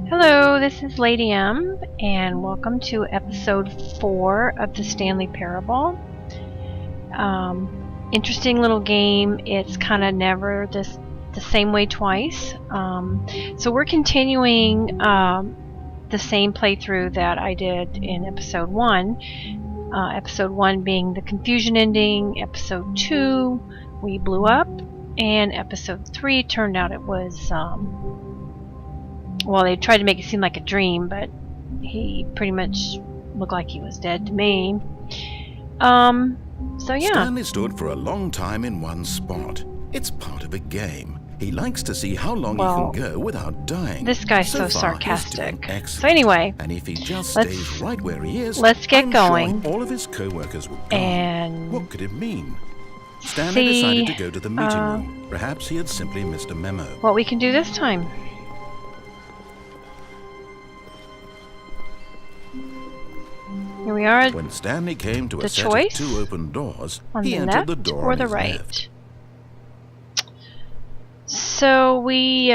Hello, this is Lady M, and welcome to episode 4 of the Stanley Parable. Interesting little game. It's kind of never the same way twice. So we're continuing the same playthrough that I did in episode 1. Episode 1 being the confusion ending, episode 2 we blew up, and episode 3 turned out it was well, they tried to make it seem like a dream, but he pretty much looked like he was dead to me. So yeah. Stanley stood for a long time in one spot. It's part of a game. He likes to see how long he can go without dying. This guy's so sarcastic. So anyway, and if he just stays right where he is, let's get going. Sure all of his co-workers will go. And what could it mean? Stanley decided to go to the meeting room. Perhaps he had simply missed a memo. What we can do this time. Here we are. When Stanley came to a set choice of 2 open doors, on he the entered left the door or on the his right. left. So we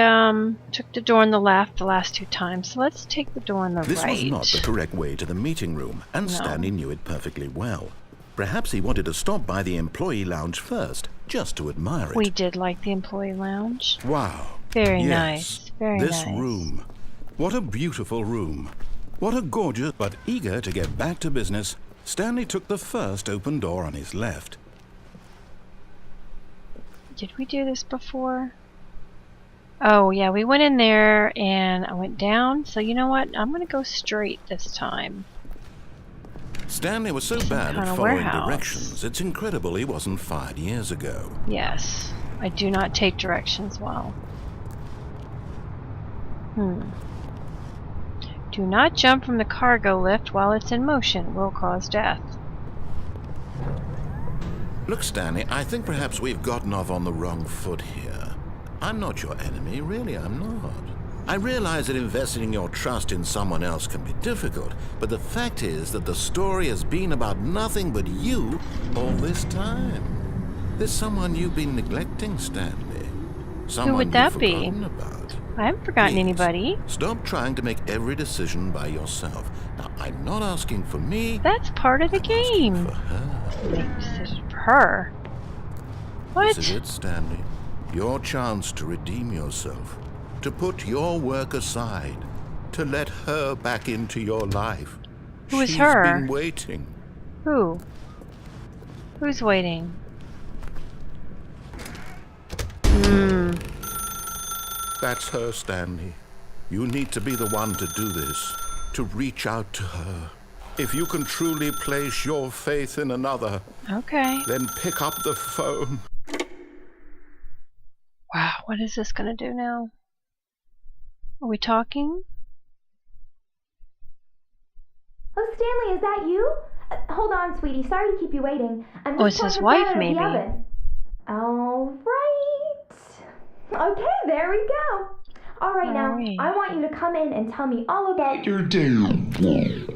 took the door on the left the last 2 times. So let's take the door on the This right. was not the correct way to the meeting room, and Stanley knew it perfectly well. Perhaps he wanted to stop by the employee lounge first, just to admire it. We did like the employee lounge. Wow. Very yes. nice. Very nice. This room. What a beautiful room. What a gorgeous... But eager to get back to business, Stanley took the first open door on his left. Did we do this before? Oh yeah, we went in there and I went down. So you know what? I'm going to go straight this time. Stanley was so bad at following directions, it's incredible he wasn't fired years ago. Yes, I do not take directions well. Do not jump from the cargo lift while it's in motion. Will cause death. Look, Stanley, I think perhaps we've gotten off on the wrong foot here. I'm not your enemy, really I'm not. I realize that investing your trust in someone else can be difficult, but the fact is that the story has been about nothing but you all this time. There's someone you've been neglecting, Stanley. Someone Who would that be? About. I haven't forgotten anybody. Stop trying to make every decision by yourself. Now, I'm not asking for me. That's part of the game. For her. Make a decision for her. What? This is it, Stanley. Your chance to redeem yourself. To put your work aside. To let her back into your life. Who is her? She's been waiting. Who? Who's waiting? That's her, Stanley. You need to be the one to do this. To reach out to her. If you can truly place your faith in another, Okay. then pick up the phone. Wow, what is this gonna do now? Are we talking? Oh, Stanley, is that you? Hold on, sweetie. Sorry to keep you waiting. I'm Oh, just it's his pulling the wife, bread out of maybe. the oven. All right. Okay, there we go. All right, now, I want you to come in and tell me all about your day.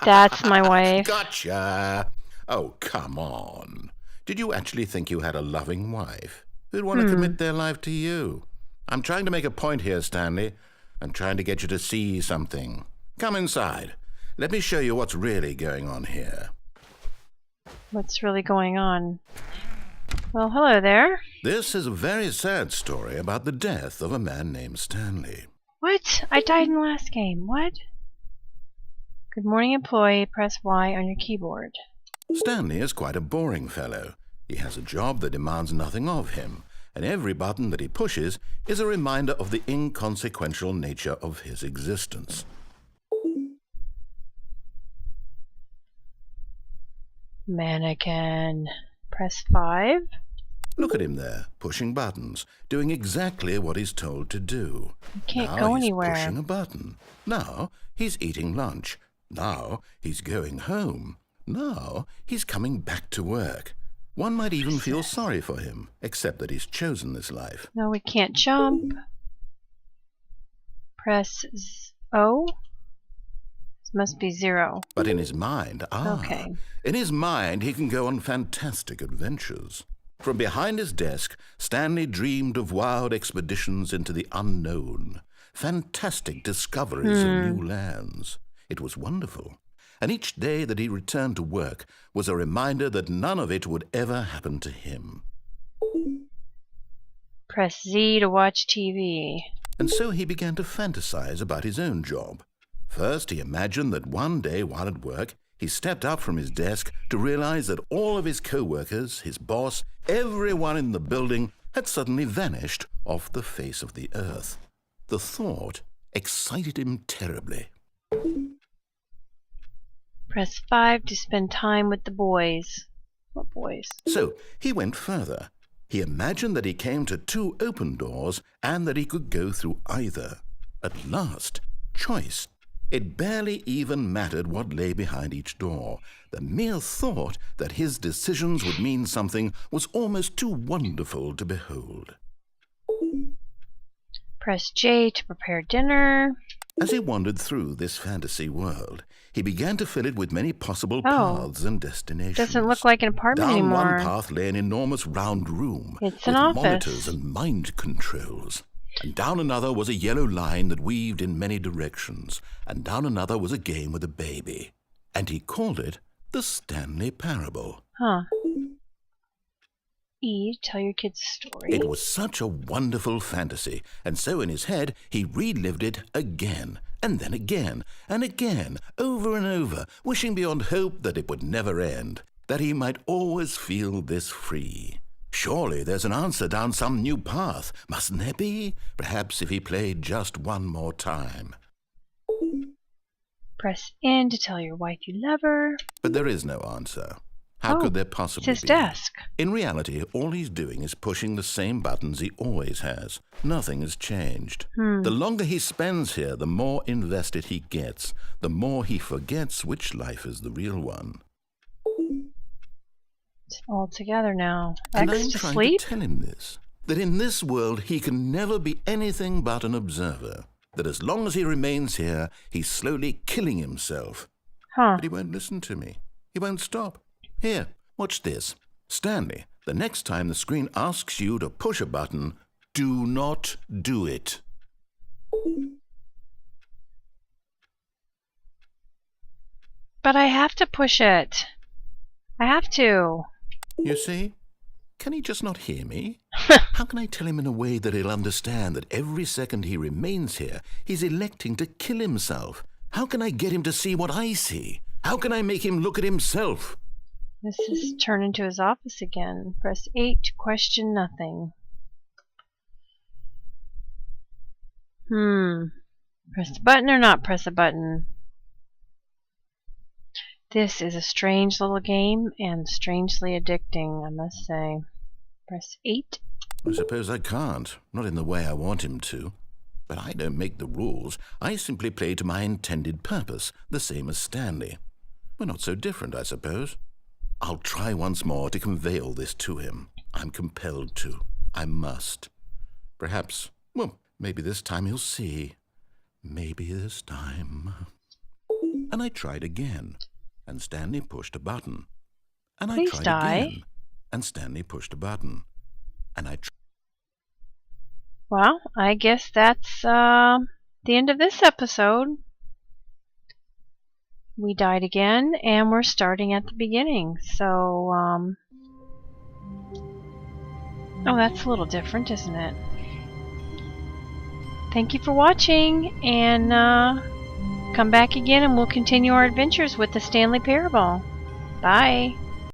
That's my wife. Gotcha. Oh, come on. Did you actually think you had a loving wife who'd want to commit their life to you? I'm trying to make a point here, Stanley. I'm trying to get you to see something. Come inside. Let me show you what's really going on here. What's really going on? Well, hello there. This is a very sad story about the death of a man named Stanley. What? I died in the last game. What? Good morning, employee. Press Y on your keyboard. Stanley is quite a boring fellow. He has a job that demands nothing of him, and every button that he pushes is a reminder of the inconsequential nature of his existence. Mannequin. Press 5. Look at him there, pushing buttons, doing exactly what he's told to do. You can't now go he's anywhere. Pushing a button. Now he's eating lunch. Now he's going home. Now he's coming back to work. One might even feel sorry for him, except that he's chosen this life. No, we can't jump. Press O. This must be 0. But in his mind, Okay. In his mind he can go on fantastic adventures. From behind his desk, Stanley dreamed of wild expeditions into the unknown, fantastic discoveries of new lands. It was wonderful. And each day that he returned to work was a reminder that none of it would ever happen to him. Press Z to watch TV. And so he began to fantasize about his own job. First, he imagined that one day while at work, he stepped up from his desk to realize that all of his co-workers, his boss, everyone in the building had suddenly vanished off the face of the earth. The thought excited him terribly. Press 5 to spend time with the boys. What boys? So he went further. He imagined that he came to 2 open doors and that he could go through either. At last, choice. It barely even mattered what lay behind each door. The mere thought that his decisions would mean something was almost too wonderful to behold. Press J to prepare dinner. As he wandered through this fantasy world, he began to fill it with many possible paths and destinations. Doesn't look like an apartment anymore. Down one path lay an enormous round room It's with an office. monitors and mind controls. And down another was a yellow line that weaved in many directions. And down another was a game with a baby. And he called it the Stanley Parable. Huh. E, tell your kids a story. It was such a wonderful fantasy, and so in his head he relived it again, and then again, and again, over and over, wishing beyond hope that it would never end, that he might always feel this free. Surely there's an answer down some new path, mustn't there be? Perhaps if he played just one more time. Press N to tell your wife you love her. But there is no answer. How could there possibly be? It's his desk. In reality, all he's doing is pushing the same buttons he always has. Nothing has changed. The longer he spends here, the more invested he gets, the more he forgets which life is the real one. It's all together now. And X I'm to trying sleep? to tell him this, that in this world he can never be anything but an observer, that as long as he remains here, he's slowly killing himself. Huh. But he won't listen to me. He won't stop. Here, watch this. Stanley, the next time the screen asks you to push a button, do not do it. But I have to push it. I have to. You see? Can he just not hear me? How can I tell him in a way that he'll understand that every second he remains here, he's electing to kill himself? How can I get him to see what I see? How can I make him look at himself? This is turn into his office again. Press 8 to question nothing. Press the button or not press a button? This is a strange little game and strangely addicting, I must say. Press 8. I suppose I can't. Not in the way I want him to. But I don't make the rules. I simply play to my intended purpose, the same as Stanley. We're not so different, I suppose. I'll try once more to convey all this to him. I'm compelled to. I must. Perhaps, well, maybe this time he'll see. Maybe this time. And I tried again, and Stanley pushed a button. And I tried again, and Stanley pushed a button. And I tried. Well, I guess that's the end of this episode. We died again, and we're starting at the beginning. So, oh, that's a little different, isn't it? Thank you for watching, and come back again, and we'll continue our adventures with the Stanley Parable. Bye.